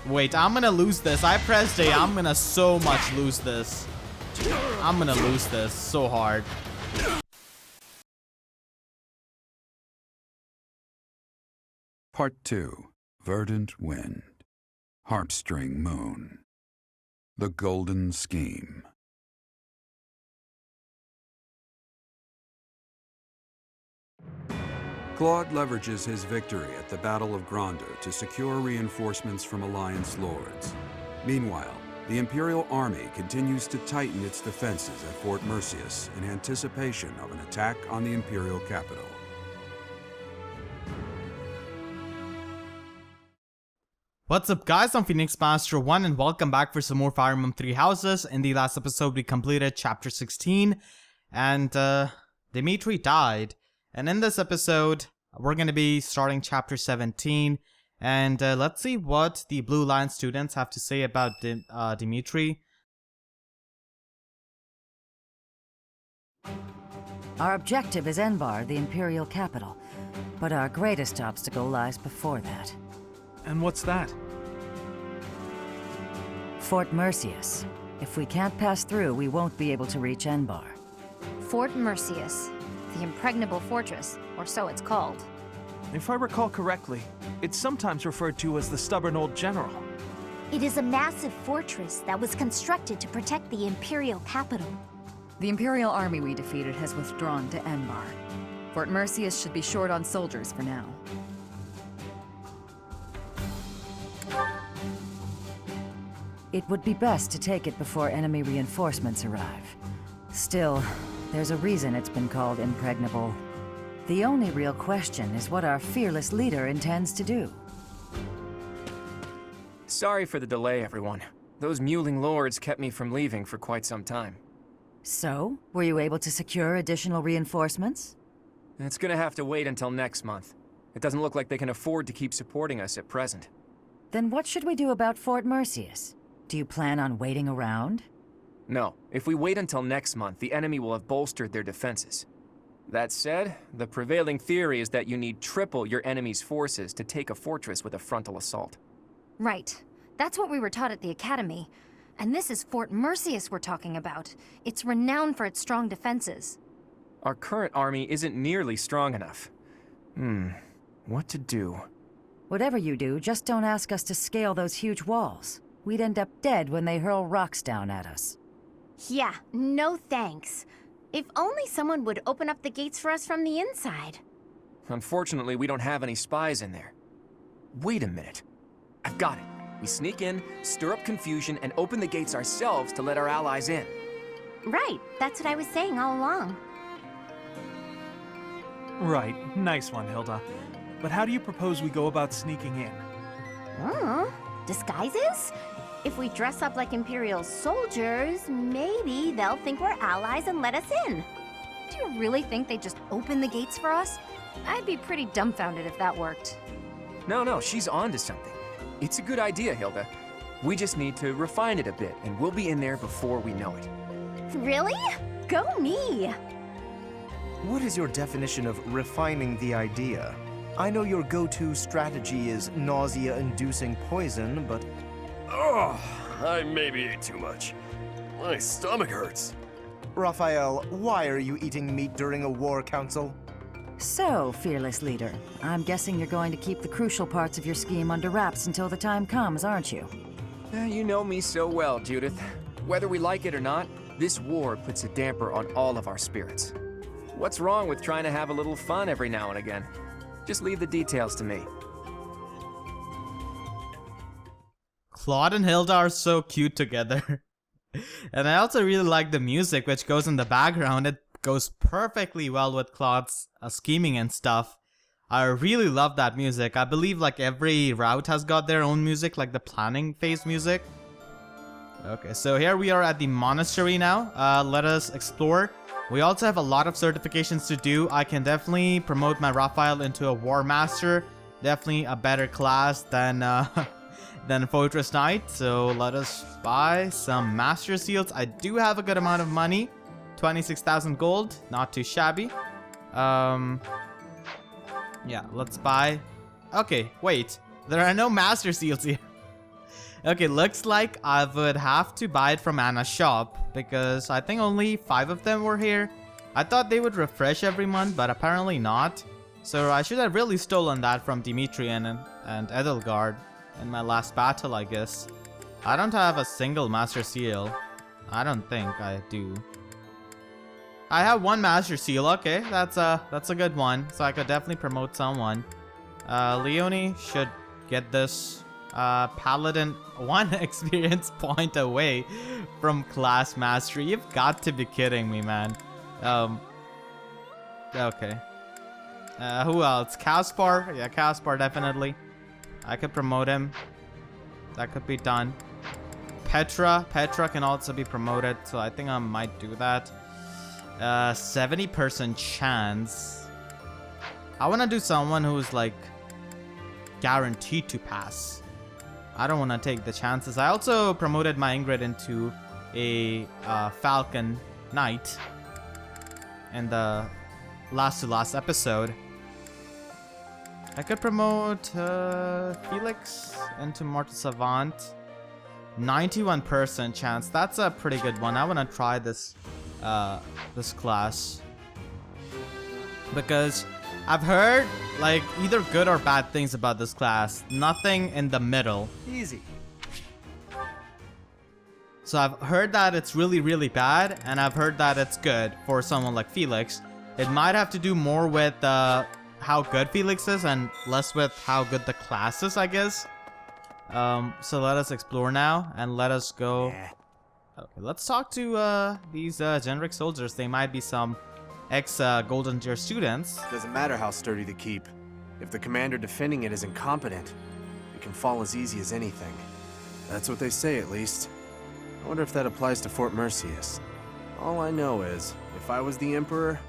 Wait, I'm gonna lose this. I pressed A. I'm gonna so much lose this. I'm gonna lose this so hard. Part 2. Verdant Wind. Heartstring Moon. The Golden Scheme. Claude leverages his victory at the Battle of Granda to secure reinforcements from Alliance lords. Meanwhile, the Imperial Army continues to tighten its defenses at Fort Mercius in anticipation of an attack on the Imperial capital. What's up guys, I'm Phoenix Master 1 and welcome back for some more Fire Emblem Three Houses. In the last episode we completed chapter 16 and Dimitri died. And in this episode we're going to be starting chapter 17 and let's see what the Blue Line students have to say about Dimitri. Our objective is Enbar, the Imperial capital, but our greatest obstacle lies before that. And what's that? Fort Mercius. If we can't pass through, we won't be able to reach Enbar. Fort Mercius, the impregnable fortress, or so it's called. If I recall correctly, it's sometimes referred to as the Stubborn Old General. It is a massive fortress that was constructed to protect the Imperial capital. The Imperial army we defeated has withdrawn to Enbar. Fort Mercius should be short on soldiers for now. It would be best to take it before enemy reinforcements arrive. Still, there's a reason it's been called impregnable. The only real question is what our fearless leader intends to do. Sorry for the delay, everyone. Those mewling lords kept me from leaving for quite some time. So, were you able to secure additional reinforcements? It's gonna have to wait until next month. It doesn't look like they can afford to keep supporting us at present. Then what should we do about Fort Mercius? Do you plan on waiting around? No, if we wait until next month, the enemy will have bolstered their defenses. That said, the prevailing theory is that you need triple your enemy's forces to take a fortress with a frontal assault. Right. That's what we were taught at the academy. And this is Fort Mercius we're talking about. It's renowned for its strong defenses. Our current army isn't nearly strong enough. What to do? Whatever you do, just don't ask us to scale those huge walls. We'd end up dead when they hurl rocks down at us. Yeah, no thanks. If only someone would open up the gates for us from the inside. Unfortunately, we don't have any spies in there. Wait a minute. I've got it. We sneak in, stir up confusion, and open the gates ourselves to let our allies in. Right, that's what I was saying all along. Right, nice one, Hilda. But how do you propose we go about sneaking in? Disguises? If we dress up like Imperial soldiers, maybe they'll think we're allies and let us in. Do you really think they'd just open the gates for us? I'd be pretty dumbfounded if that worked. No, she's onto something. It's a good idea, Hilda. We just need to refine it a bit, and we'll be in there before we know it. Really? Go me! What is your definition of refining the idea? I know your go-to strategy is nausea-inducing poison, but... Oh, I maybe ate too much. My stomach hurts. Raphael, why are you eating meat during a war council? So, fearless leader, I'm guessing you're going to keep the crucial parts of your scheme under wraps until the time comes, aren't you? You know me so well, Judith. Whether we like it or not, this war puts a damper on all of our spirits. What's wrong with trying to have a little fun every now and again? Just leave the details to me. Claude and Hilda are so cute together. And I also really like the music which goes in the background. It goes perfectly well with Claude's scheming and stuff. I really love that music. I believe like every route has got their own music, like the planning phase music. Okay, so here we are at the monastery now. Let us explore. We also have a lot of certifications to do. I can definitely promote my Raphael into a War Master. Definitely a better class than Fortress Knight. So let us buy some Master Seals. I do have a good amount of money. 26,000 gold. Not too shabby. Yeah, let's buy. Okay, wait. There are no Master Seals here. Okay, looks like I would have to buy it from Anna's shop because I think only 5 of them were here. I thought they would refresh every month, but apparently not. So I should have really stolen that from Dimitri and Edelgard in my last battle, I guess. I don't have a single Master Seal. I don't think I do. I have 1 Master Seal. Okay, that's a good one. So I could definitely promote someone. Leonie should get this. Paladin 1 experience point away from class mastery. You've got to be kidding me, man. Okay. Who else? Caspar? Yeah, Caspar definitely. I could promote him. That could be done. Petra can also be promoted, so I think I might do that. 70% chance. I want to do someone who's like guaranteed to pass. I don't want to take the chances. I also promoted my Ingrid into a Falcon Knight in the last episode. I could promote Felix into Mortal Savant. 91% chance. That's a pretty good one. I want to try this this class because I've heard like either good or bad things about this class. Nothing in the middle. Easy. So I've heard that it's really, really bad, and I've heard that it's good for someone like Felix. It might have to do more with how good Felix is and less with how good the class is, I guess. So let us explore now, and let us go. Yeah. Okay, let's talk to these generic soldiers. They might be some ex-Golden Deer students. Doesn't matter how sturdy the keep. If the commander defending it is incompetent, it can fall as easy as anything. That's what they say, at least. I wonder if that applies to Fort Mercius. All I know is, if I was the Emperor,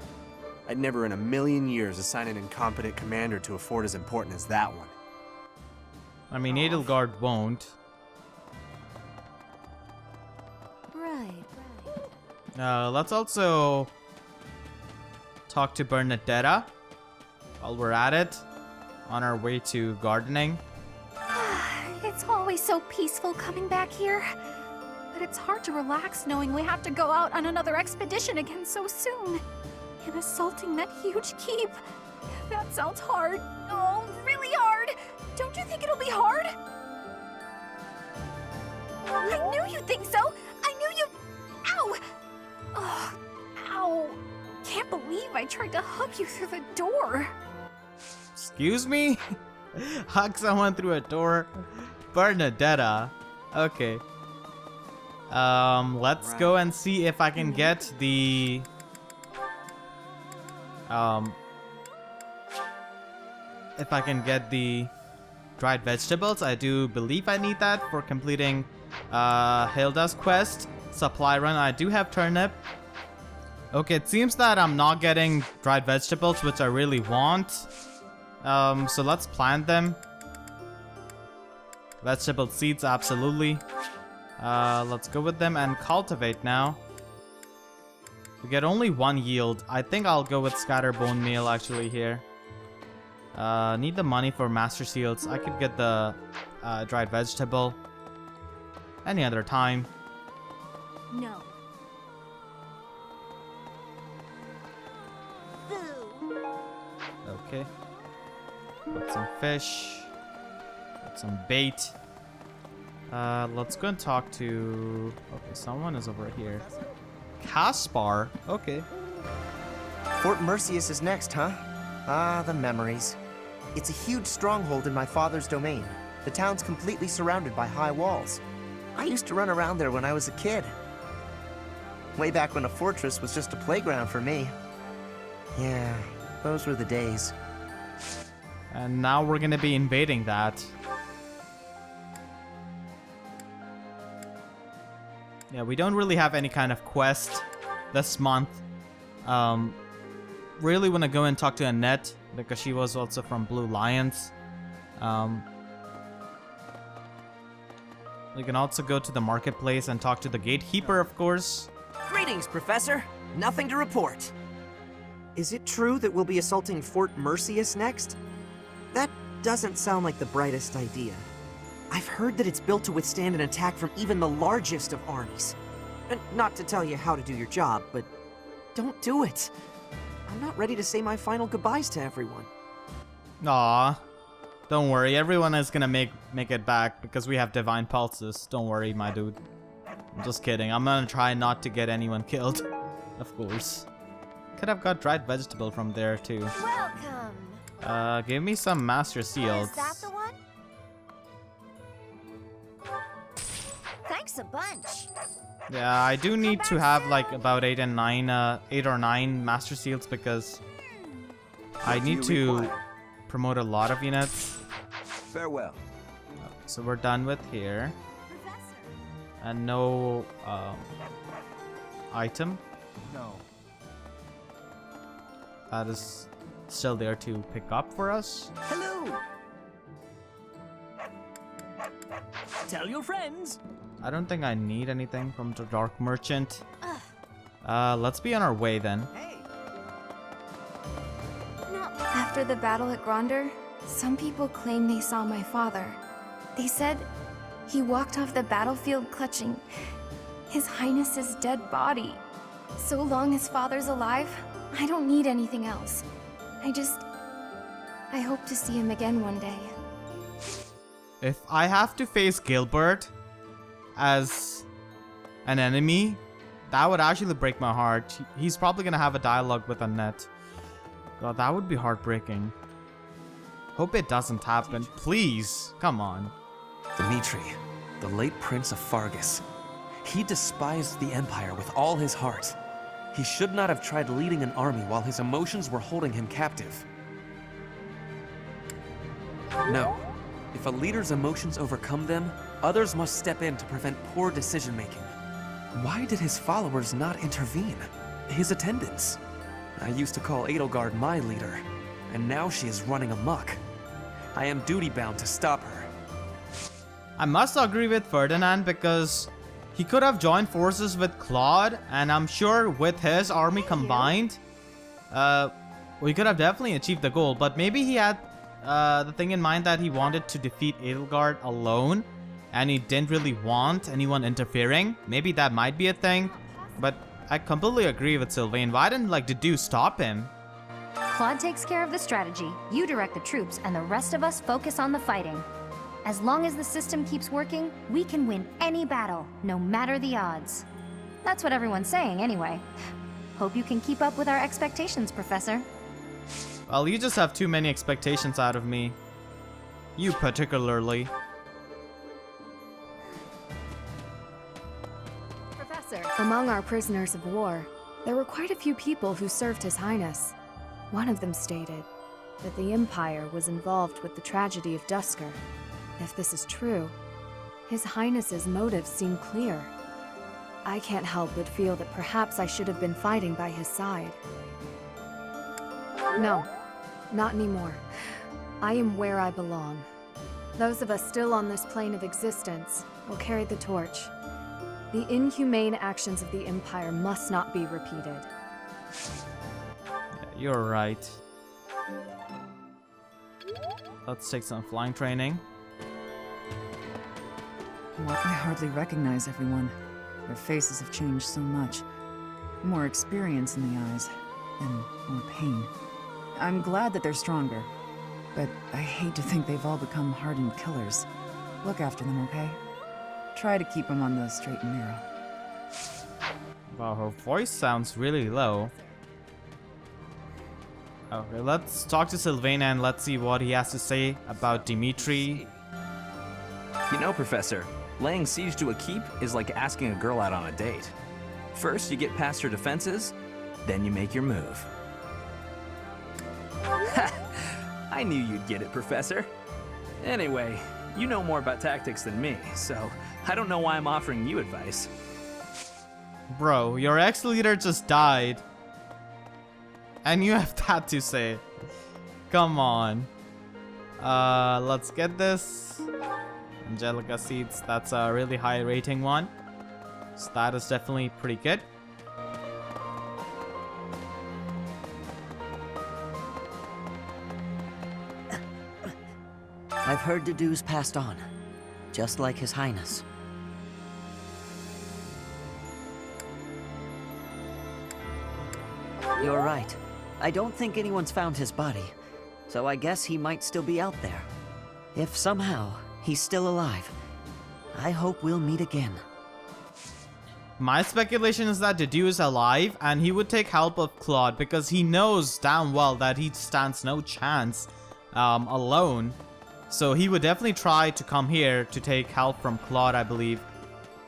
I'd never in a million years assign an incompetent commander to a fort as important as that one. I mean, Edelgard won't. Right. Let's also talk to Bernadetta while we're at it, on our way to gardening. It's always so peaceful coming back here. But it's hard to relax knowing we have to go out on another expedition again so soon. And assaulting that huge keep. That sounds hard. Oh, really hard. Don't you think it'll be hard? I knew you'd think so. I knew you... Ow! Oh, ow. Can't believe I tried to hug you through the door. Excuse me? Hug someone through a door? Bernadetta. Okay. Let's go and see if I can get the... if I can get the dried vegetables. I do believe I need that for completing Hilda's quest. Supply run. I do have turnip. Okay, it seems that I'm not getting dried vegetables, which I really want. So let's plant them. Vegetable seeds, absolutely. Let's go with them and cultivate now. We get only 1 yield. I think I'll go with scatter bone meal actually here. Need the money for master seals. I could get the dried vegetable any other time. No. Okay. Got some fish. Got some bait. Let's go and talk to... Okay, someone is over here. Caspar? Okay. Fort Mercius is next, huh? Ah, the memories. It's a huge stronghold in my father's domain. The town's completely surrounded by high walls. I used to run around there when I was a kid. Way back when a fortress was just a playground for me. Yeah, those were the days. And now we're gonna be invading that. Yeah, we don't really have any kind of quest this month. Really want to go and talk to Annette because she was also from Blue Lions. We can also go to the marketplace and talk to the gatekeeper, of course. Greetings, Professor. Nothing to report. Is it true that we'll be assaulting Fort Mercius next? That doesn't sound like the brightest idea. I've heard that it's built to withstand an attack from even the largest of armies. And not to tell you how to do your job, but don't do it. I'm not ready to say my final goodbyes to everyone. Aw. Don't worry, everyone is gonna make it back because we have divine pulses. Don't worry, my dude. I'm just kidding. I'm gonna try not to get anyone killed. Of course. Could have got dried vegetable from there too. Welcome. Give me some master seals. Is that the one? Thanks a bunch. Yeah, I do need to have like about 8 or 9 master seals because I need to promote a lot of units. Farewell. So we're done with here. And no item. No. That is still there to pick up for us. Hello! Tell your friends! I don't think I need anything from the Dark Merchant. Let's be on our way then. After the battle at Gronder, some people claim they saw my father. They said he walked off the battlefield clutching His Highness's dead body. So long as father's alive, I don't need anything else. I hope to see him again one day. If I have to face Gilbert as an enemy, that would actually break my heart. He's probably gonna have a dialogue with Annette. God, that would be heartbreaking. Hope it doesn't happen. Please, come on. Dimitri, the late Prince of Fargus. He despised the Empire with all his heart. He should not have tried leading an army while his emotions were holding him captive. No. If a leader's emotions overcome them, others must step in to prevent poor decision-making. Why did his followers not intervene? His attendants? I used to call Edelgard my leader, and now she is running amok. I am duty-bound to stop her. I must agree with Ferdinand because he could have joined forces with Claude, and I'm sure with his army combined, we could have definitely achieved the goal. But maybe he had the thing in mind that he wanted to defeat Edelgard alone, and he didn't really want anyone interfering. Maybe that might be a thing, but I completely agree with Sylvain. Why didn't Dedue stop him? Claude takes care of the strategy, you direct the troops, and the rest of us focus on the fighting. As long as the system keeps working, we can win any battle, no matter the odds. That's what everyone's saying anyway. Hope you can keep up with our expectations, Professor. Well, you just have too many expectations out of me. You particularly. Professor, among our prisoners of war, there were quite a few people who served His Highness. One of them stated that the Empire was involved with the tragedy of Duscur. If this is true, His Highness's motives seem clear. I can't help but feel that perhaps I should have been fighting by his side. No, not anymore. I am where I belong. Those of us still on this plane of existence will carry the torch. The inhumane actions of the Empire must not be repeated. Yeah, you're right. Let's take some flying training. What? I hardly recognize everyone. Their faces have changed so much. More experience in the eyes, and more pain. I'm glad that they're stronger, but I hate to think they've all become hardened killers. Look after them, okay? Try to keep them on the straight and narrow. Wow, her voice sounds really low. Okay, let's talk to Sylvain and let's see what he has to say about Dimitri. You know, Professor, laying siege to a keep is like asking a girl out on a date. First, you get past her defenses, then you make your move. I knew you'd get it, Professor. Anyway, you know more about tactics than me, so I don't know why I'm offering you advice. Bro, your ex-leader just died. And you have that to say. Come on. Let's get this. Angelica Seeds, that's a really high rating one. So that is definitely pretty good. I've heard Dedue's passed on. just like His Highness. You're right. I don't think anyone's found his body, so I guess he might still be out there. If somehow he's still alive, I hope we'll meet again. My speculation is that Dedue is alive and he would take help of Claude because he knows damn well that he stands no chance alone. So he would definitely try to come here to take help from Claude, I believe,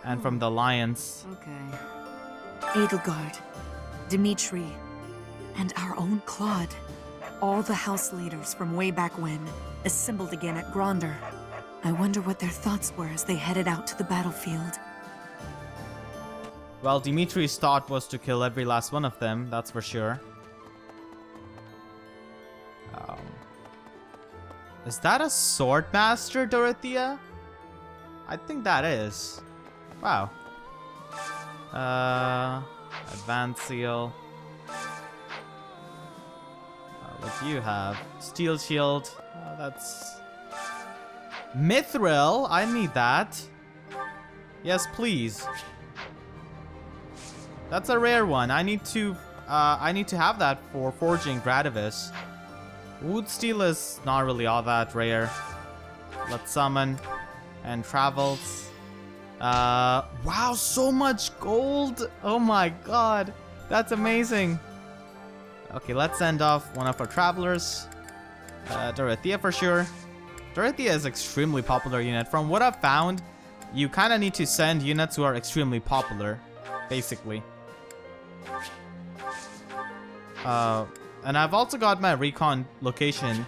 and from the Alliance. Okay. Edelgard, Dimitri, and our own Claude. All the house leaders from way back when assembled again at Gronder. I wonder what their thoughts were as they headed out to the battlefield. Well, Dimitri's thought was to kill every last one of them, that's for sure. Is that a Swordmaster, Dorothea? I think that is. Wow. Advanced Seal. What do you have? Steel Shield. That's... Mithril, I need that. Yes, please. That's a rare one. I need to have that for forging Gradivis. Wood Steel is not really all that rare. Let's summon and travels. Wow, so much gold! Oh my god, that's amazing. Okay, let's send off one of our travelers. Dorothea for sure. Dorothea is extremely popular unit. From what I've found, you kind of need to send units who are extremely popular, basically. And I've also got my recon location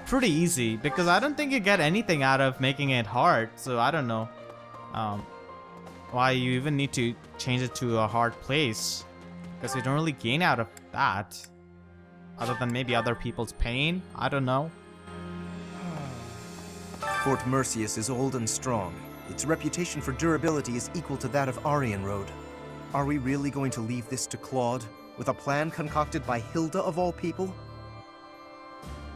pretty easy because I don't think you get anything out of making it hard. So I don't know why you even need to change it to a hard place, because you don't really gain out of that other than maybe other people's pain. I don't know. Fort Merceus is old and strong. Its reputation for durability is equal to that of Aryan Road. Are we really going to leave this to Claude, with a plan concocted by Hilda of all people?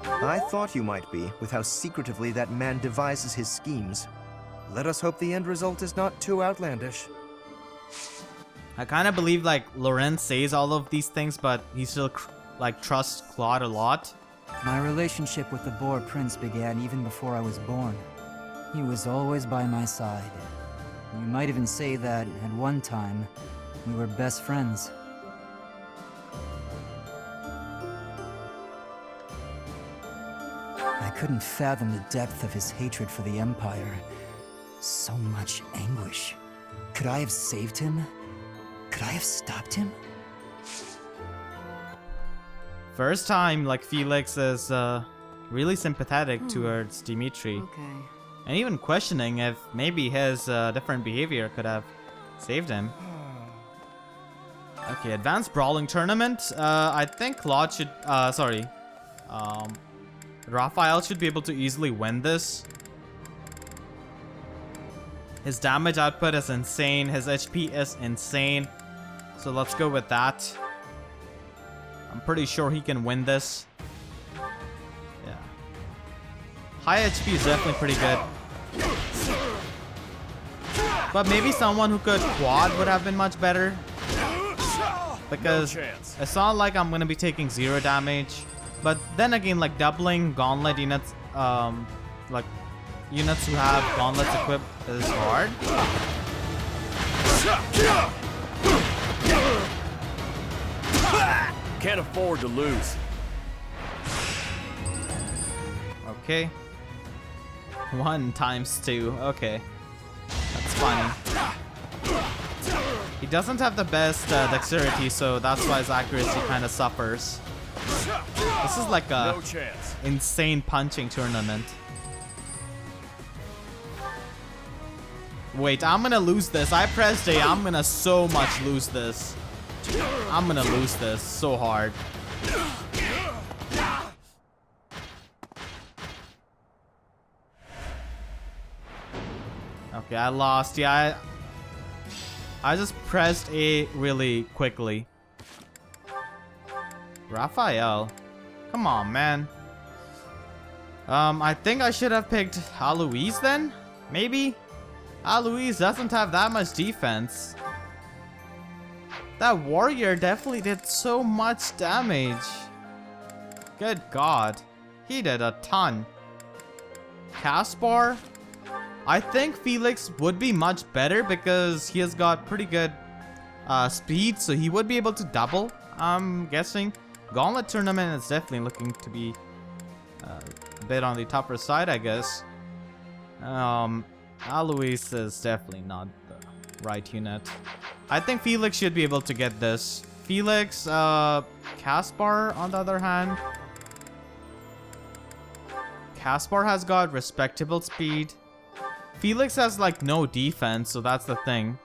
I thought you might be, with how secretively that man devises his schemes. Let us hope the end result is not too outlandish. I kind of believe like Lorenz says all of these things, but he still like trusts Claude a lot. My relationship with the Boar Prince began even before I was born. He was always by my side. You might even say that, at one time, we were best friends. I couldn't fathom the depth of his hatred for the Empire. So much anguish. Could I have saved him? Could I have stopped him? First time, like, Felix is really sympathetic towards Dimitri. Okay. And even questioning if maybe his different behavior could have saved him. Okay, Advanced Brawling Tournament. I think Claude should... Raphael should be able to easily win this. His damage output is insane. His HP is insane. So let's go with that. I'm pretty sure he can win this. Yeah. High HP is definitely pretty good. But maybe someone who could quad would have been much better. Because it's not like I'm gonna be taking 0 damage. But then again, like doubling gauntlet units, like units who have gauntlets equipped is hard. Can't afford to lose. Okay. 1 times 2. Okay. That's funny. He doesn't have the best dexterity, so that's why his accuracy kind of suffers. This is like a insane punching tournament. Wait, I'm gonna lose this. I pressed A. I'm gonna so much lose this. I'm gonna lose this so hard. Okay, I lost. Yeah, I just pressed A really quickly. Raphael. Come on, man. I think I should have picked Aloise then. Maybe? Alois doesn't have that much defense. That warrior definitely did so much damage. Good god. He did a ton. Caspar? I think Felix would be much better because he has got pretty good speed, so he would be able to double, I'm guessing. Gauntlet tournament is definitely looking to be a bit on the tougher side, I guess. Alois is definitely not the right unit. I think Felix should be able to get this. Felix, Caspar on the other hand. Caspar has got respectable speed. Felix has like no defense, so that's the thing.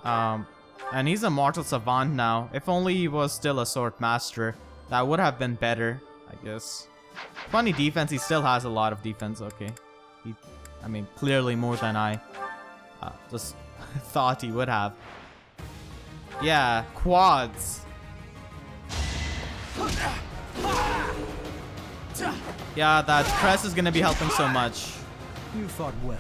And he's a mortal savant now. If only he was still a sword master, that would have been better, I guess. 20 defense, he still has a lot of defense, okay. I mean, clearly more than I just thought he would have. Yeah, quads. Yeah, that press is gonna be helping so much. You fought well.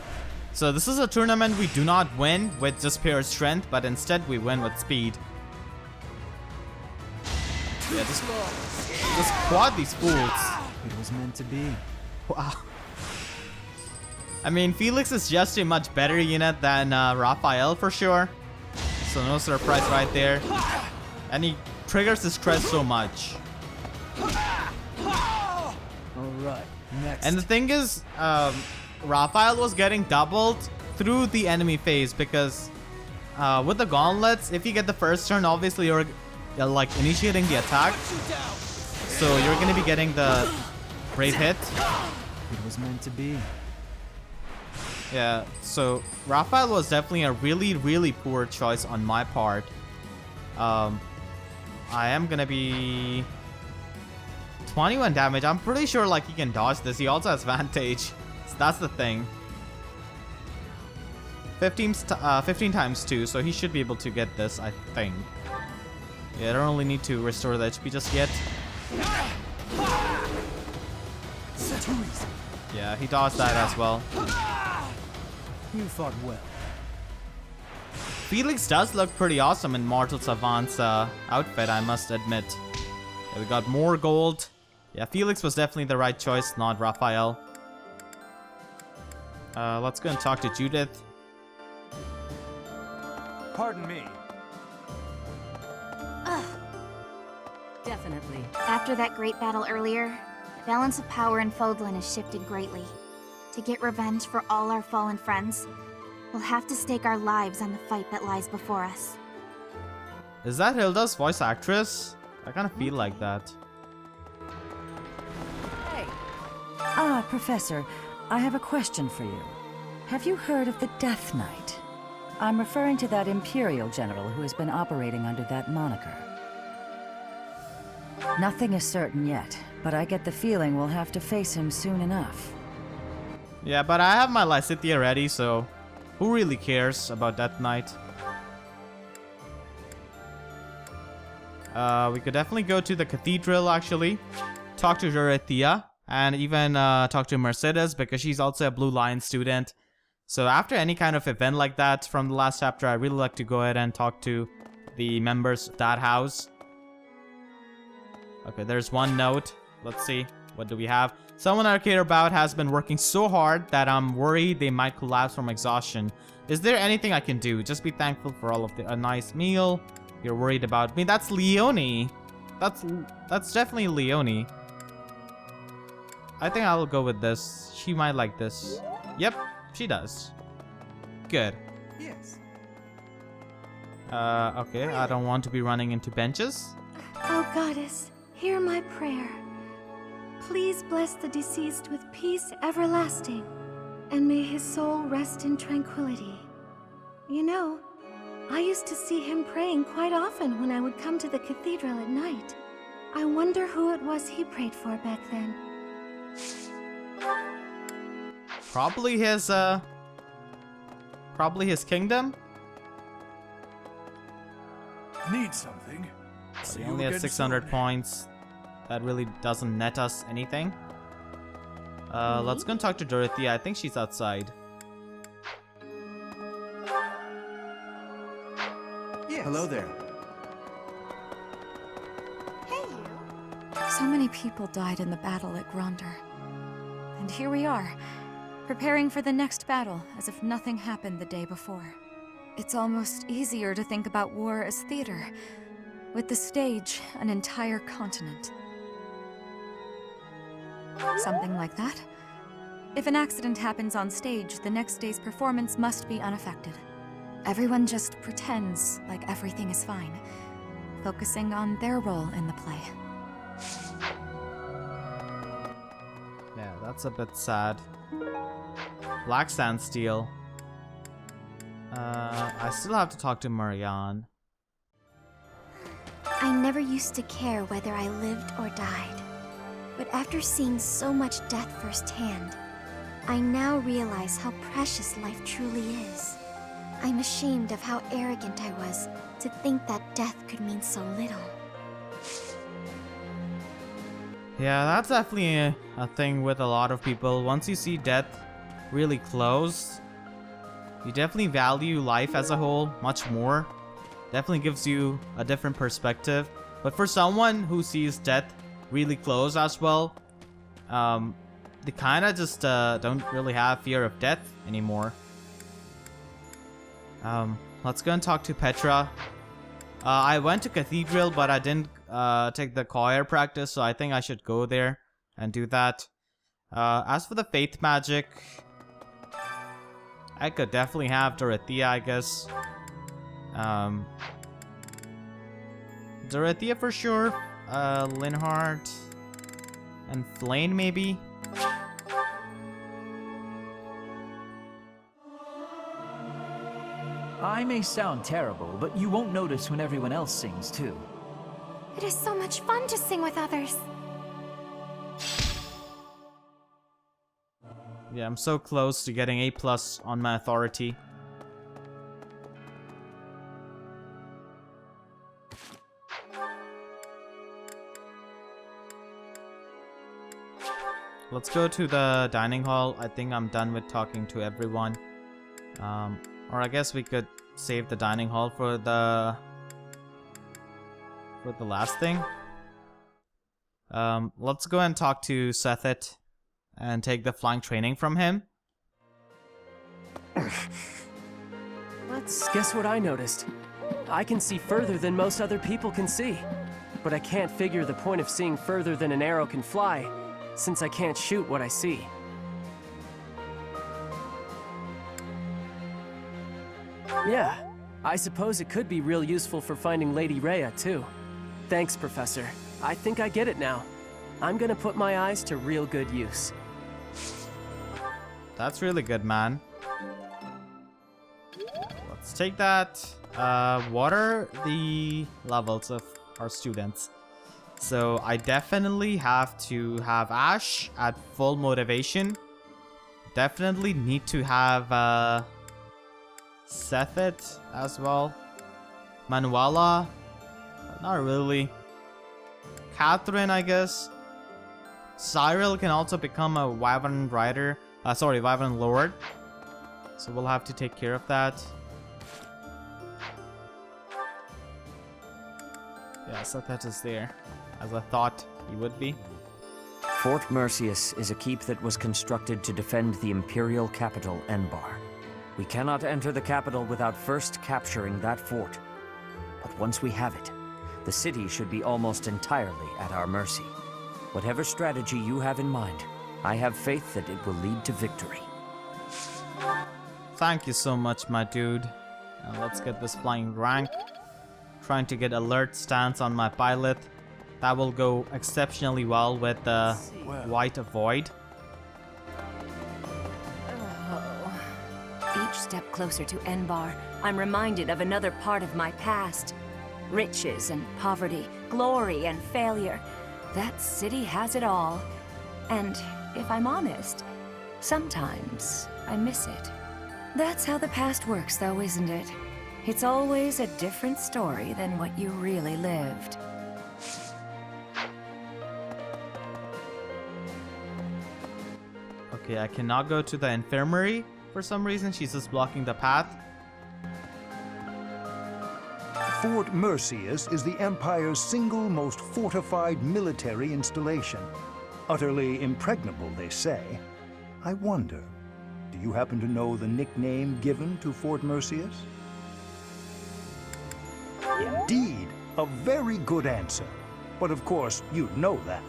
So this is a tournament we do not win with just pure strength, but instead we win with speed. Yeah, just quad these fools. It was meant to be. Wow. I mean, Felix is just a much better unit than Raphael for sure. So no surprise right there. And he triggers his stress so much. Alright, next. And the thing is, Raphael was getting doubled through the enemy phase because with the gauntlets, if you get the first turn, obviously you're like initiating the attack. So you're going to be getting the great hit. It was meant to be. Yeah, so Raphael was definitely a really, really poor choice on my part. I am gonna be 21 damage. I'm pretty sure like he can dodge this. He also has Vantage. So that's the thing. 15 times 2, so he should be able to get this, I think. Yeah, I don't really need to restore the HP just yet. Yeah, he dodged that as well. You fought well. Felix does look pretty awesome in Mortal Savant's outfit, I must admit. Yeah, we got more gold. Yeah, Felix was definitely the right choice, not Raphael. Let's go and talk to Judith. Pardon me. Definitely. After that great battle earlier, the balance of power in Fódlan has shifted greatly. To get revenge for all our fallen friends, we'll have to stake our lives on the fight that lies before us. Is that Hilda's voice actress? I kind of feel like that. Hey. Ah, Professor, I have a question for you. Have you heard of the Death Knight? I'm referring to that Imperial general who has been operating under that moniker. Nothing is certain yet, but I get the feeling we'll have to face him soon enough. Yeah, but I have my Lysithea ready, so who really cares about Death Knight? We could definitely go to the cathedral, actually. Talk to Dorothea, and even talk to Mercedes, because she's also a Blue Lion student. So after any kind of event like that from the last chapter, I really like to go ahead and talk to the members of that house. Okay, there's one note. Let's see. What do we have? Someone I care about has been working so hard that I'm worried they might collapse from exhaustion. Is there anything I can do? Just be thankful for all of a nice meal. You're worried about me. That's Leonie. That's definitely Leonie. I think I'll go with this. She might like this. Yep, she does. Good. Yes. Okay, I don't want to be running into benches. Oh, Goddess, hear my prayer. Please bless the deceased with peace everlasting, and may his soul rest in tranquility. You know, I used to see him praying quite often when I would come to the cathedral at night. I wonder who it was he prayed for back then. Probably his kingdom? Need something? We only have 600 points. That really doesn't net us anything. Let's go and talk to Dorothea. I think she's outside. Yes. Hello there. So many people died in the battle at Gronder. And here we are, preparing for the next battle as if nothing happened the day before. It's almost easier to think about war as theater, with the stage an entire continent. Something like that. If an accident happens on stage, the next day's performance must be unaffected. Everyone just pretends like everything is fine, focusing on their role in the play. Yeah, that's a bit sad. Black Sandsteel. I still have to talk to Marianne. I never used to care whether I lived or died. But after seeing so much death firsthand, I now realize how precious life truly is. I'm ashamed of how arrogant I was to think that death could mean so little. Yeah, that's definitely a thing with a lot of people. Once you see death really close, you definitely value life as a whole much more. Definitely gives you a different perspective. But for someone who sees death really close as well, they kind of just don't really have fear of death anymore. Let's go and talk to Petra. I went to Cathedral, but I didn't take the choir practice, so I think I should go there and do that. As for the faith magic, I could definitely have Dorothea, I guess. Dorothea for sure. Linhardt and Flane maybe. I may sound terrible, but you won't notice when everyone else sings too. It is so much fun to sing with others. Yeah, I'm so close to getting A+ on my authority. Let's go to the dining hall. I think I'm done with talking to everyone. Or I guess we could save the dining hall for the last thing. Let's go and talk to Sethet and take the flying training from him. Guess what I noticed? I can see further than most other people can see. But I can't figure the point of seeing further than an arrow can fly, since I can't shoot what I see. Yeah, I suppose it could be real useful for finding Lady Rhea, too. Thanks, Professor. I think I get it now. I'm gonna put my eyes to real good use. That's really good, man. Let's take that. What are the levels of our students? So I definitely have to have Ash at full motivation. Definitely need to have Sethet as well. Manuela, not really. Catherine, I guess. Cyril can also become a Wyvern Rider. Wyvern Lord. So we'll have to take care of that. Yeah, Sethet is there, as I thought he would be. Fort Mercius is a keep that was constructed to defend the imperial capital, Enbar. We cannot enter the capital without first capturing that fort. But once we have it, the city should be almost entirely at our mercy. Whatever strategy you have in mind, I have faith that it will lead to victory. Thank you so much, my dude. Let's get this flying rank. Trying to get alert stance on my pilot. That will go exceptionally well with the White Void. Each step closer to Enbar, I'm reminded of another part of my past. Riches and poverty, glory and failure. That city has it all. And if I'm honest, sometimes I miss it. That's how the past works, though, isn't it? It's always a different story than what you really lived. Okay, I cannot go to the infirmary for some reason. She's just blocking the path. Fort Mercius is the Empire's single most fortified military installation. Utterly impregnable, they say. I wonder, do you happen to know the nickname given to Fort Mercius? Indeed, a very good answer. But of course, you'd know that.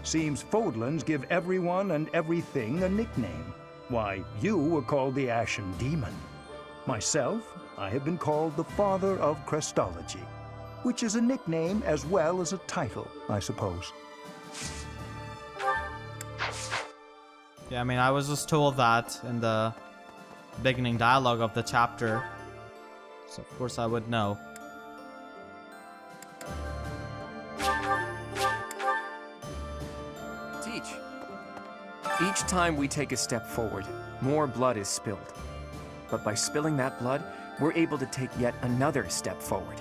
Seems Fódlans give everyone and everything a nickname. Why, you were called the Ashen Demon. Myself, I have been called the Father of Crestology, which is a nickname as well as a title, I suppose. Yeah, I mean, I was just told that in the beginning dialogue of the chapter. So of course I would know. Each time we take a step forward, more blood is spilled. But by spilling that blood, we're able to take yet another step forward.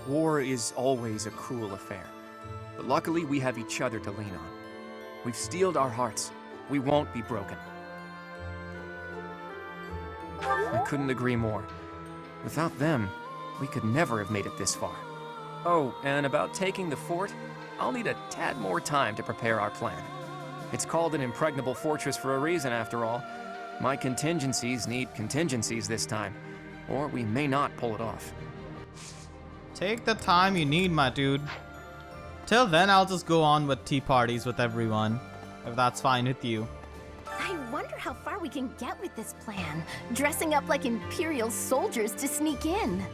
War is always a cruel affair. But luckily, we have each other to lean on. We've steeled our hearts. We won't be broken. I couldn't agree more. Without them, we could never have made it this far. Oh, and about taking the fort, I'll need a tad more time to prepare our plan. It's called an impregnable fortress for a reason, after all. My contingencies need contingencies this time, or we may not pull it off. Take the time you need, my dude. Till then, I'll just go on with tea parties with everyone, if that's fine with you. I wonder how far we can get with this plan. Dressing up like Imperial soldiers to sneak in.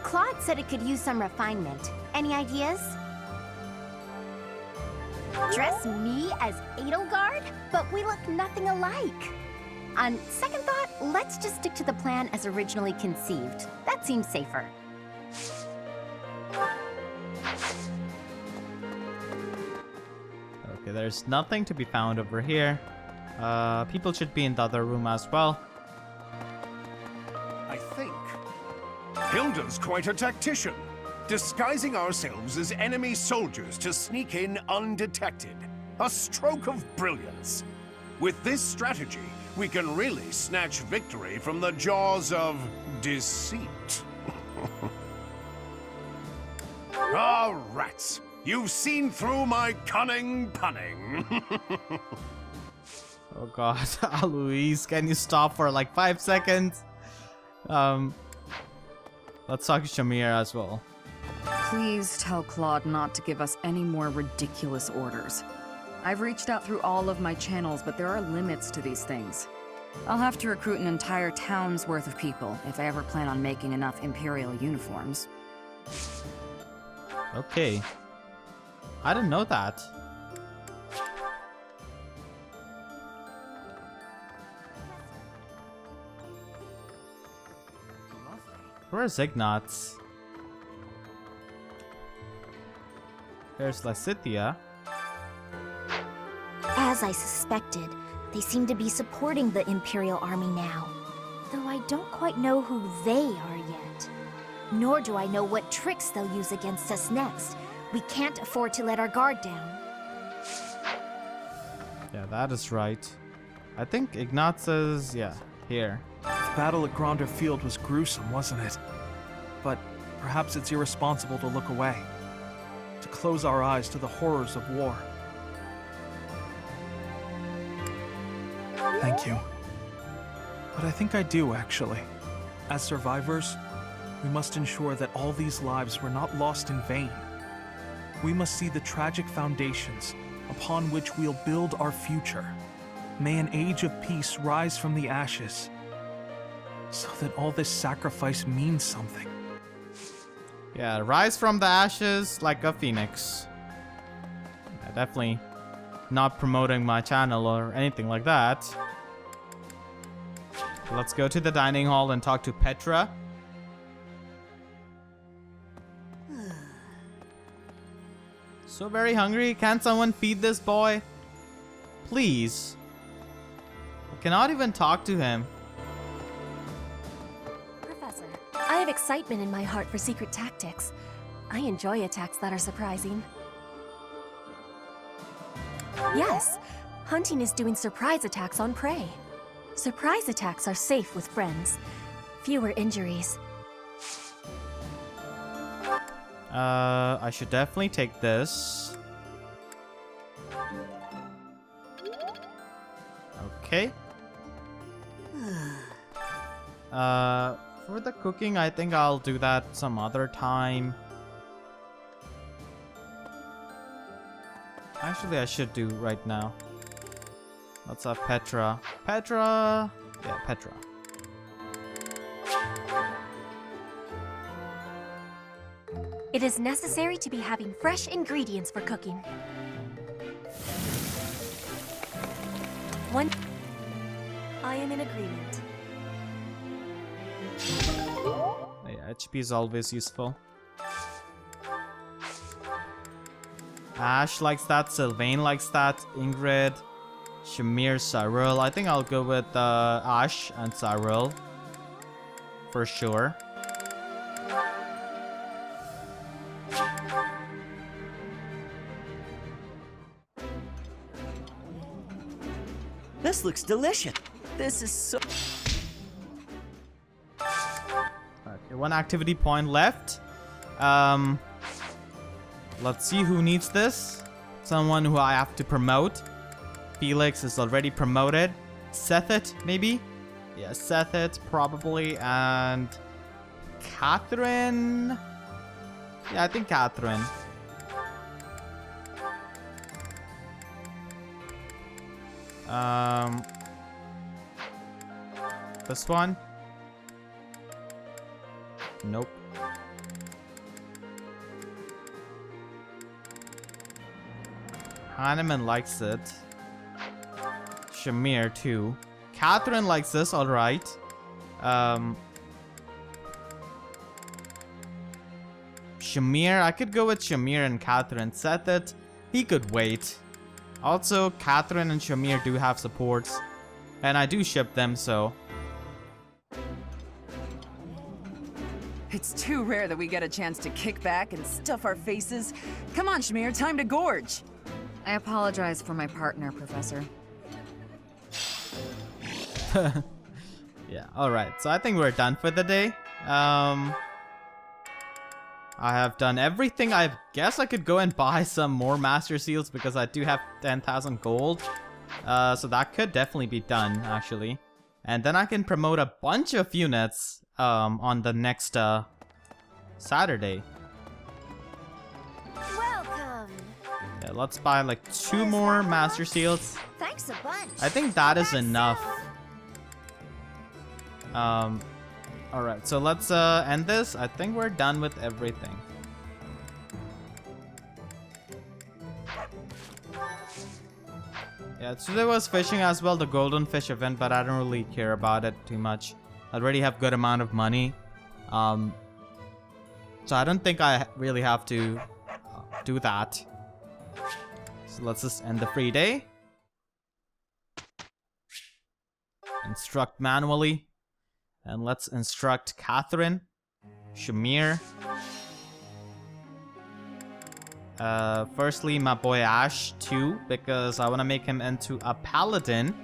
Claude said it could use some refinement. Any ideas? Dress me as Edelgard? But we look nothing alike. On second thought, let's just stick to the plan as originally conceived. That seems safer. Okay, there's nothing to be found over here. People should be in the other room as well. I think Hilda's quite a tactician, disguising ourselves as enemy soldiers to sneak in undetected. A stroke of brilliance. With this strategy, we can really snatch victory from the jaws of deceit. Ah, rats! You've seen through my cunning punning. Oh god, Aloise, can you stop for like 5 seconds? Let's talk to Shamir as well. Please tell Claude not to give us any more ridiculous orders. I've reached out through all of my channels, but there are limits to these things. I'll have to recruit an entire town's worth of people if I ever plan on making enough Imperial uniforms. Okay. I didn't know that. Where's Ignatz? There's Lacithia. As I suspected, they seem to be supporting the Imperial army now. Though I don't quite know who they are yet. Nor do I know what tricks they'll use against us next. We can't afford to let our guard down. Yeah, that is right. I think Ignatz is, yeah, here. The battle at Gronder Field was gruesome, wasn't it? But perhaps it's irresponsible to look away. To close our eyes to the horrors of war. Thank you. But I think I do, actually. As survivors, we must ensure that all these lives were not lost in vain. We must see the tragic foundations upon which we'll build our future. May an age of peace rise from the ashes, so that all this sacrifice means something. Yeah, rise from the ashes like a phoenix. Yeah, definitely not promoting my channel or anything like that. Let's go to the dining hall and talk to Petra. So very hungry. Can someone feed this boy? Please. I cannot even talk to him. Professor, I have excitement in my heart for secret tactics. I enjoy attacks that are surprising. Yes, Hunting is doing surprise attacks on prey. Surprise attacks are safe with friends. Fewer injuries. I should definitely take this. Okay. For the cooking, I think I'll do that some other time. Actually, I should do right now. Let's have Petra. Petra! Yeah, Petra. It is necessary to be having fresh ingredients for cooking. I am in agreement. Yeah, HP is always useful. Ash likes that, Sylvain likes that, Ingrid, Shamir, Cyril. I think I'll go with Ash and Cyril. For sure. This looks delicious. This is so... Okay, one activity point left. Let's see who needs this. Someone who I have to promote. Felix is already promoted. Sethit, maybe? Yeah, Sethit, probably. And Catherine? Yeah, I think Catherine. This one? Nope. Hanneman likes it. Shamir too. Catherine likes this, alright. Shamir, I could go with Shamir and Catherine. Sethit, he could wait. Also, Catherine and Shamir do have supports. And I do ship them, so... It's too rare that we get a chance to kick back and stuff our faces. Come on, Shamir, time to gorge. I apologize for my partner, Professor. Yeah, alright. So I think we're done for the day. I have done everything. I guess I could go and buy some more Master Seals because I do have 10,000 gold. So that could definitely be done, actually. And then I can promote a bunch of units on the next Saturday. Welcome. Yeah, let's buy like 2 more Master Seals. Thanks a bunch. I think that is enough. Alright, so let's end this. I think we're done with everything. Yeah, today was fishing as well, the golden fish event, but I don't really care about it too much. I already have good amount of money. So I don't think I really have to do that. So let's just end the free day. Instruct manually. And let's instruct Catherine, Shamir. Firstly, my boy Ash too, because I want to make him into a paladin.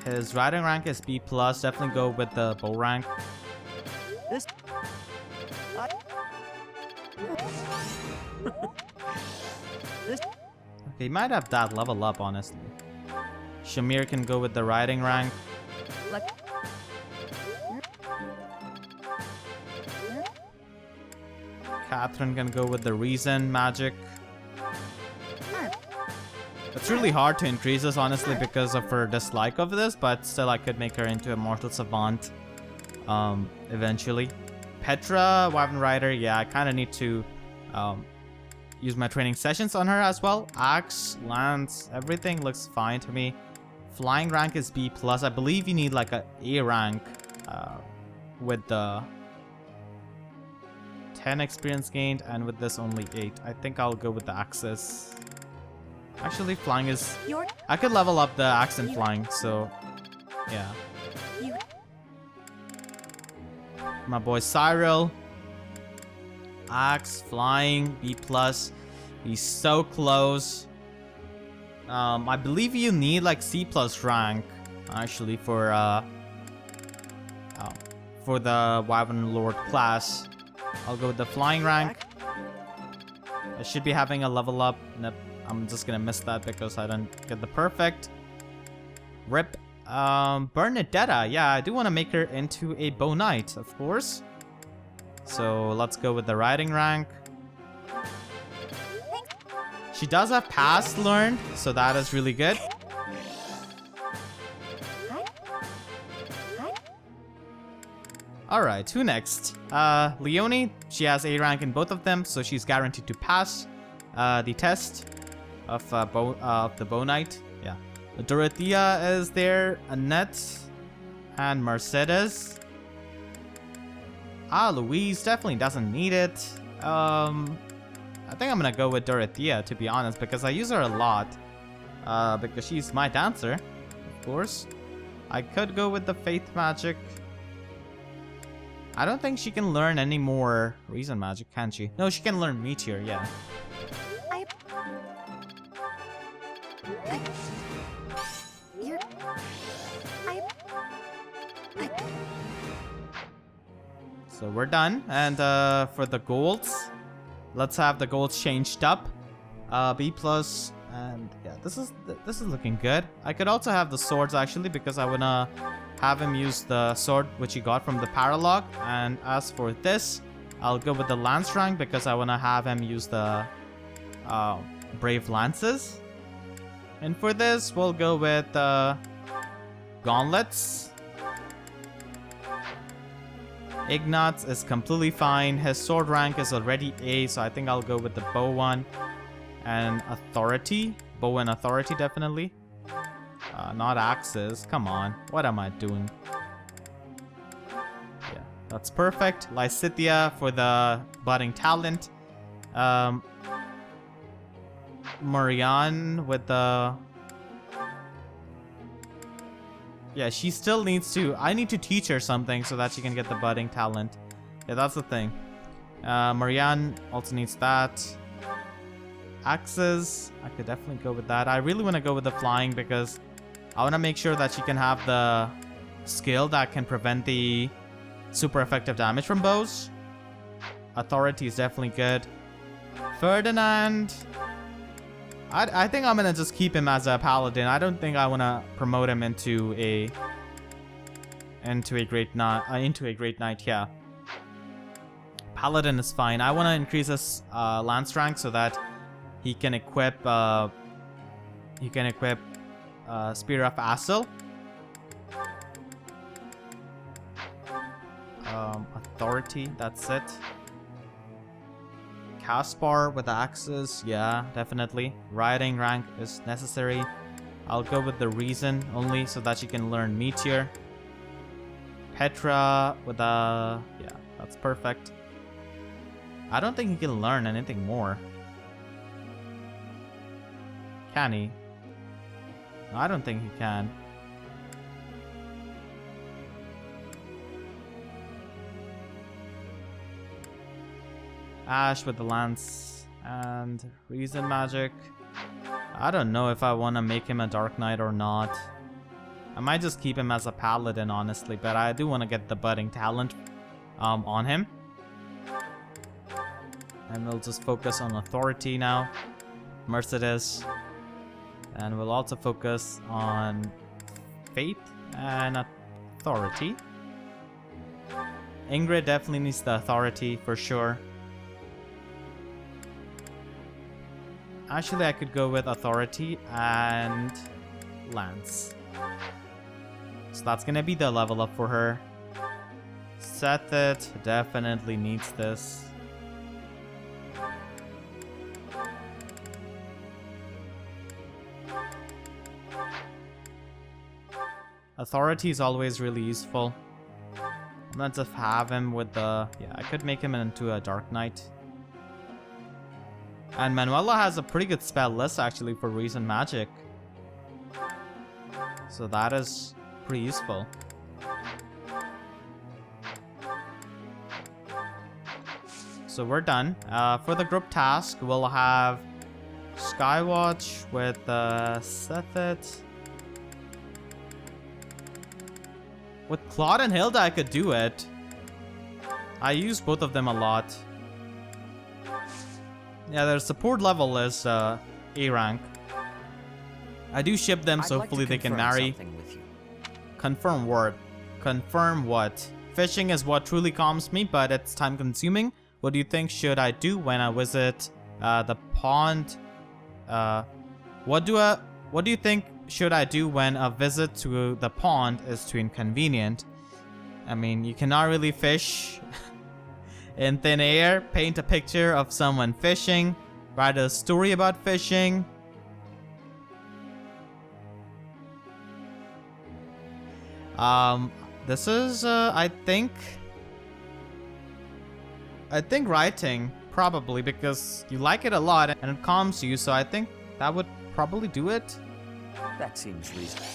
His riding rank is B+. Definitely go with the bow rank. This. Okay, he might have that level up, honestly. Shamir can go with the riding rank. Catherine can go with the reason magic. It's really hard to increase this, honestly, because of her dislike of this, but still I could make her into a mortal savant eventually. Petra, Wyvern Rider, yeah, I kind of need to use my training sessions on her as well. Axe, lance, everything looks fine to me. Flying rank is B+. I believe you need like a A rank with the 10 experience gained, and with this only 8. I think I'll go with the axes. Actually, flying is... I could level up the axe and flying, so... Yeah. My boy Cyril. Axe, flying, B+. He's so close. I believe you need like C+ rank actually for the Wyvern Lord class. I'll go with the flying rank. I should be having a level up. Nope, I'm just gonna miss that because I don't get the perfect. Rip. Bernadetta. Yeah, I do want to make her into a bow knight, of course. So let's go with the riding rank. She does have past learned, so that is really good. Alright, who next? Leonie, she has A rank in both of them, so she's guaranteed to pass the test of the bow knight. Yeah. Dorothea is there, Annette, and Mercedes. Louise definitely doesn't need it. I think I'm gonna go with Dorothea, to be honest, because I use her a lot. Because she's my dancer, of course. I could go with the faith magic. I don't think she can learn any more reason magic, can she? No, she can learn meteor, yeah. So we're done, and for the golds, let's have the golds changed up. B+, and yeah, this is looking good. I could also have the swords actually, because I wanna have him use the sword which he got from the paralogue. And as for this, I'll go with the lance rank because I wanna have him use the brave lances. And for this, we'll go with gauntlets. Ignatz is completely fine. His sword rank is already A, so I think I'll go with the bow one. And authority. Bow and authority, definitely. Not axes. Come on. What am I doing? Yeah, that's perfect. Lysithea for the budding talent. Marianne with the... Yeah, she still needs to... I need to teach her something so that she can get the budding talent. Yeah, that's the thing. Marianne also needs that. Axes. I could definitely go with that. I really want to go with the flying because I want to make sure that she can have the skill that can prevent the super effective damage from bows. Authority is definitely good. Ferdinand... I think I'm gonna just keep him as a paladin. I don't think I want to promote him into a great knight. Yeah, paladin is fine. I want to increase his lance rank so that he can equip Spear of Asyl. Authority. That's it. Caspar with the axes, yeah, definitely. Riding rank is necessary. I'll go with the reason only so that she can learn meteor. Petra with the... yeah, that's perfect. I don't think he can learn anything more. Can he? No, I don't think he can. Ash with the lance and reason magic. I don't know if I want to make him a dark knight or not. I might just keep him as a paladin, honestly, but I do want to get the budding talent on him. And we'll just focus on authority now. Mercedes. And we'll also focus on faith and authority. Ingrid definitely needs the authority for sure. Actually, I could go with authority and lance. So that's gonna be the level up for her. Sethit definitely needs this. Authority is always really useful. Let's just have him with the... yeah, I could make him into a Dark Knight. And Manuela has a pretty good spell list actually for Reason Magic. So that is pretty useful. So we're done. For the group task, we'll have Skywatch with Sethit. With Claude and Hilda, I could do it. I use both of them a lot. Yeah, their support level is A rank. I do ship them, so hopefully they can marry. Confirm what? Confirm what? Fishing is what truly calms me, but it's time consuming. What do you think should I do when I visit the pond? What do you think should I do when a visit to the pond is too inconvenient? I mean, you cannot really fish in thin air. Paint a picture of someone fishing. Write a story about fishing. This is, I think writing, probably, because you like it a lot and it calms you, so I think that would probably do it. That seems reasonable.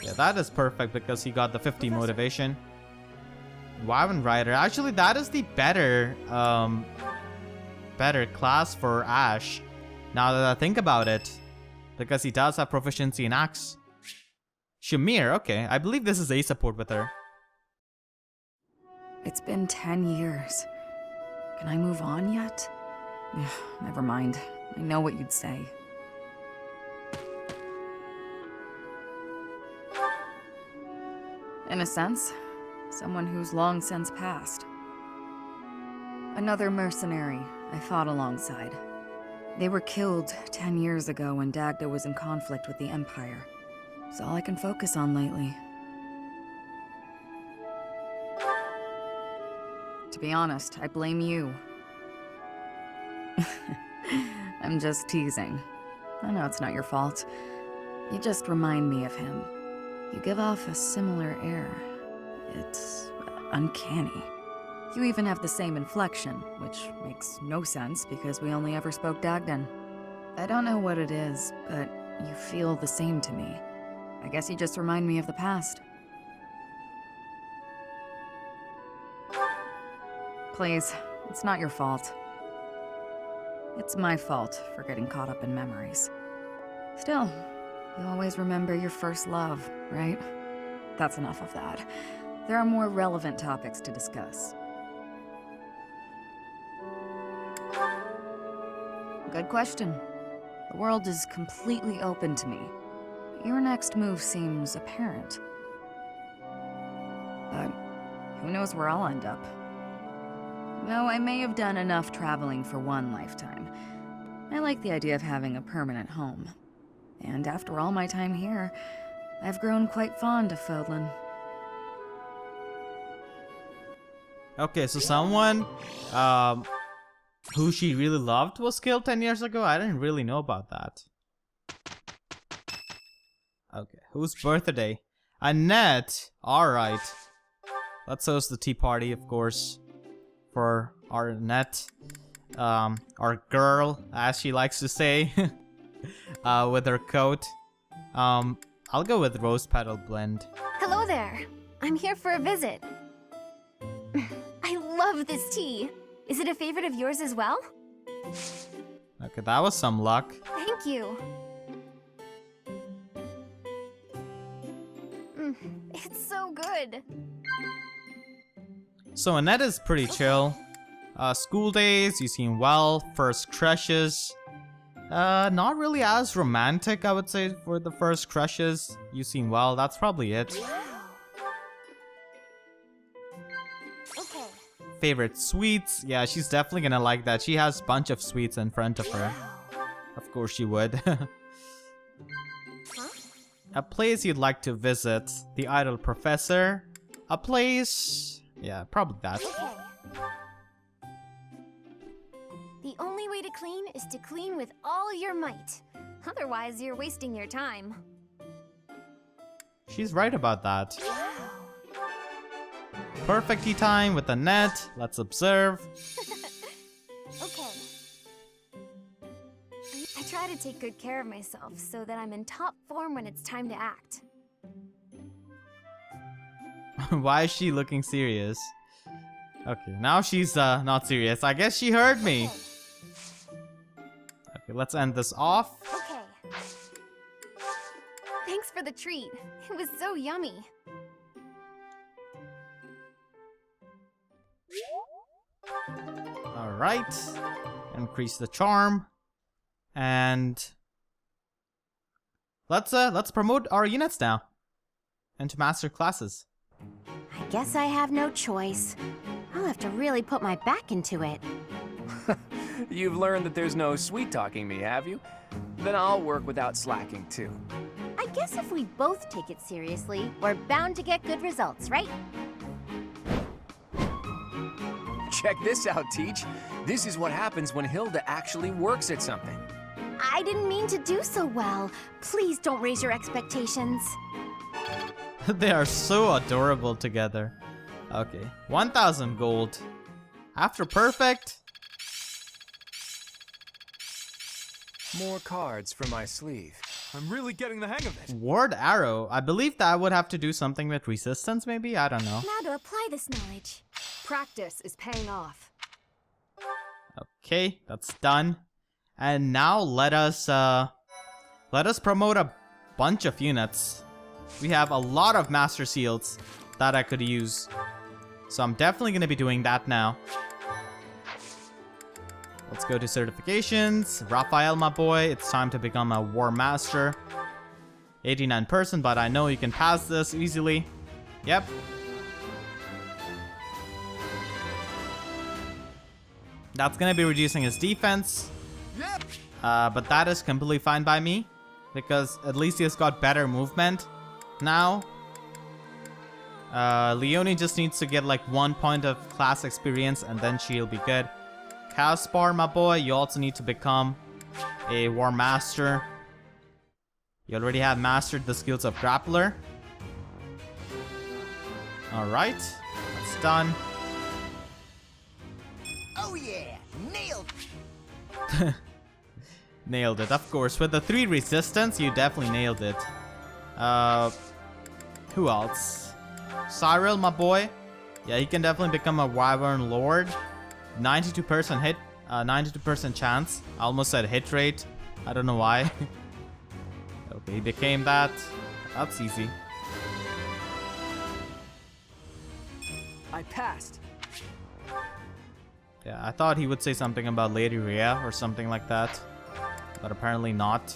Yeah, that is perfect because he got the 50 motivation. Wyvern Rider. Actually, that is the better class for Ash, now that I think about it, because he does have proficiency in Axe. Shamir, okay. I believe this is a support with her. It's been 10 years. Can I move on yet? Never mind. I know what you'd say. In a sense, someone who's long since passed. Another mercenary I fought alongside. They were killed 10 years ago when Dagda was in conflict with the Empire. It's all I can focus on lately. To be honest, I blame you. I'm just teasing. I know it's not your fault. You just remind me of him. You give off a similar air. It's uncanny. You even have the same inflection, which makes no sense because we only ever spoke Dagdan. I don't know what it is, but you feel the same to me. I guess you just remind me of the past. Please, it's not your fault. It's my fault for getting caught up in memories. Still, you always remember your first love, right? That's enough of that. There are more relevant topics to discuss. Good question. The world is completely open to me. Your next move seems apparent. But who knows where I'll end up. Though I may have done enough traveling for one lifetime. I like the idea of having a permanent home. And after all my time here, I've grown quite fond of Fódlan. Okay, so someone who she really loved was killed 10 years ago? I didn't really know about that. Okay, whose birthday? Annette! Alright. Let's host the tea party, of course. For our Annette. Our girl, as she likes to say. With her coat. I'll go with Rose Petal Blend. Hello there. I'm here for a visit. I love this tea. Is it a favorite of yours as well? Okay, that was some luck. Thank you. It's so good. So Annette is pretty chill. School days, you seem well. First crushes. Not really as romantic, I would say, for the first crushes. You seem well, that's probably it. Okay. Favorite sweets? Yeah, she's definitely gonna like that. She has a bunch of sweets in front of her. Of course she would. A place you'd like to visit. The Idle Professor. A place... yeah, probably that. The only way to clean is to clean with all your might. Otherwise, you're wasting your time. She's right about that. Perfect tea time with Annette. Let's observe. Okay. I try to take good care of myself so that I'm in top form when it's time to act. Why is she looking serious? Okay, now she's not serious. I guess she heard me. Okay, let's end this off. Okay. Thanks for the treat. It was so yummy. Alright. Increase the charm. And let's promote our units now into master classes. I guess I have no choice. I'll have to really put my back into it. You've learned that there's no sweet-talking me, have you? Then I'll work without slacking, too. I guess if we both take it seriously, we're bound to get good results, right? Check this out, Teach. This is what happens when Hilda actually works at something. I didn't mean to do so well. Please don't raise your expectations. They are so adorable together. Okay, 1,000 gold. After perfect. More cards for my sleeve. I'm really getting the hang of it. Ward arrow. I believe that would have to do something with resistance, maybe? I don't know. Now to apply this knowledge. Practice is paying off. Okay, that's done. And now let us promote a bunch of units. We have a lot of master seals that I could use. So I'm definitely going to be doing that now. Let's go to certifications. Raphael, my boy, it's time to become a war master. 89%, but I know you can pass this easily. Yep. That's going to be reducing his defense. Yep. But that is completely fine by me, because at least he has got better movement now. Leonie just needs to get like 1 point of class experience and then she'll be good. Caspar, my boy, you also need to become a war master. You already have mastered the skills of grappler. Alright, that's done. Oh yeah, nailed Nailed it, of course. With the 3 resistance, you definitely nailed it. Who else? Cyril, my boy. Yeah, he can definitely become a Wyvern Lord. 92% hit, 92% chance. I almost said hit rate. I don't know why. Okay, he became that. That's easy. I passed. Yeah, I thought he would say something about Lady Rhea or something like that. But apparently not.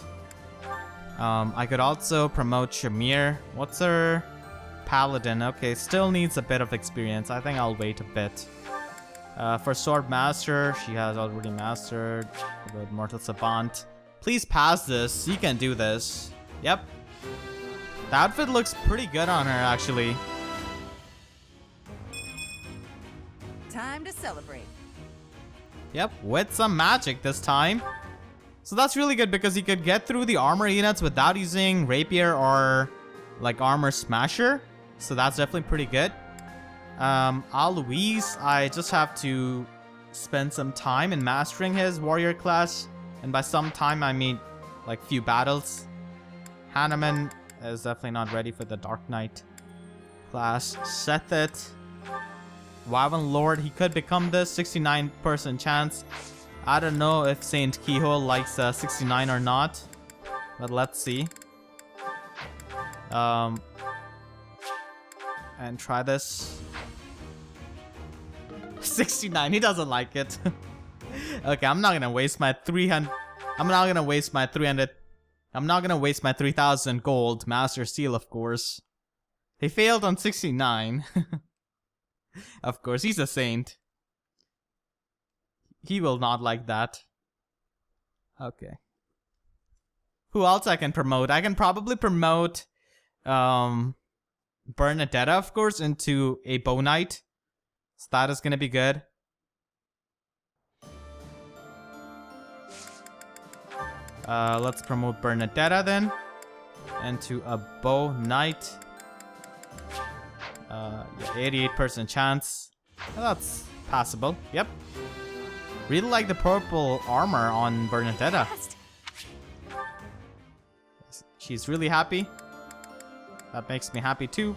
I could also promote Shamir. What's her? Paladin. Okay, still needs a bit of experience. I think I'll wait a bit. For Sword Master, she has already mastered. With Mortal Savant. Please pass this. You can do this. Yep. The outfit looks pretty good on her, actually. Time to celebrate. Yep, with some magic this time. So that's really good because you could get through the armor units without using rapier or like armor smasher. So that's definitely pretty good. Alois, I just have to spend some time in mastering his warrior class. And by some time, I mean like few battles. Hanneman is definitely not ready for the Dark Knight class. Sethit, Wyvern Lord, he could become this. 69% chance. I don't know if Saint Keyhole likes 69 or not, but let's see. And try this. 69, he doesn't like it. Okay, I'm not gonna waste my 300. I'm not gonna waste my 300. I'm not gonna waste my 3,000 gold Master Seal, of course. He failed on 69. Of course, he's a saint. He will not like that. Okay. Who else I can promote? I can probably promote Bernadetta, of course, into a Bow Knight. So that is gonna be good. Let's promote Bernadetta then into a Bow Knight. Yeah, 88% chance. That's passable. Yep. Really like the purple armor on Bernadetta. She's really happy. That makes me happy too.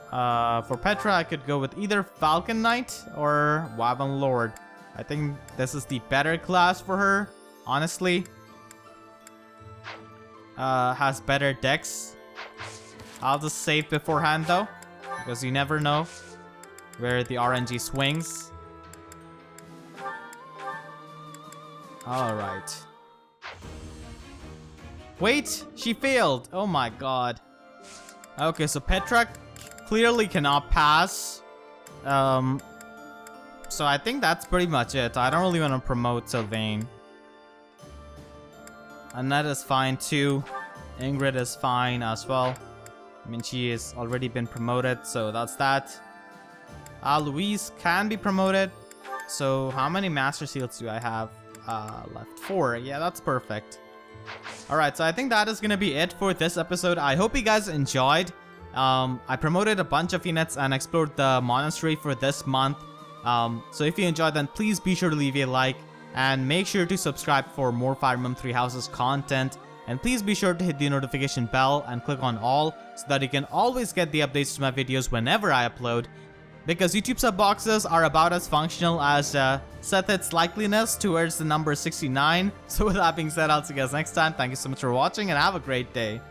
For Petra, I could go with either Falcon Knight or Wyvern Lord. I think this is the better class for her, honestly. has better decks. I'll just save beforehand though, because you never know where the RNG swings. Alright. Wait, she failed. Oh my god. Okay, so Petra clearly cannot pass. So I think that's pretty much it. I don't really want to promote Sylvain. Annette is fine too. Ingrid is fine as well. I mean, she has already been promoted, so that's that. Louise can be promoted. So how many Master Seals do I have left? 4. Yeah, that's perfect. Alright, so I think that is going to be it for this episode. I hope you guys enjoyed. I promoted a bunch of units and explored the monastery for this month. So if you enjoyed, then please be sure to leave a like. And make sure to subscribe for more Fire Emblem Three Houses content. And please be sure to hit the notification bell and click on all so that you can always get the updates to my videos whenever I upload. Because YouTube sub boxes are about as functional as Seth's likeliness towards the number 69. So with that being said, I'll see you guys next time. Thank you so much for watching and have a great day.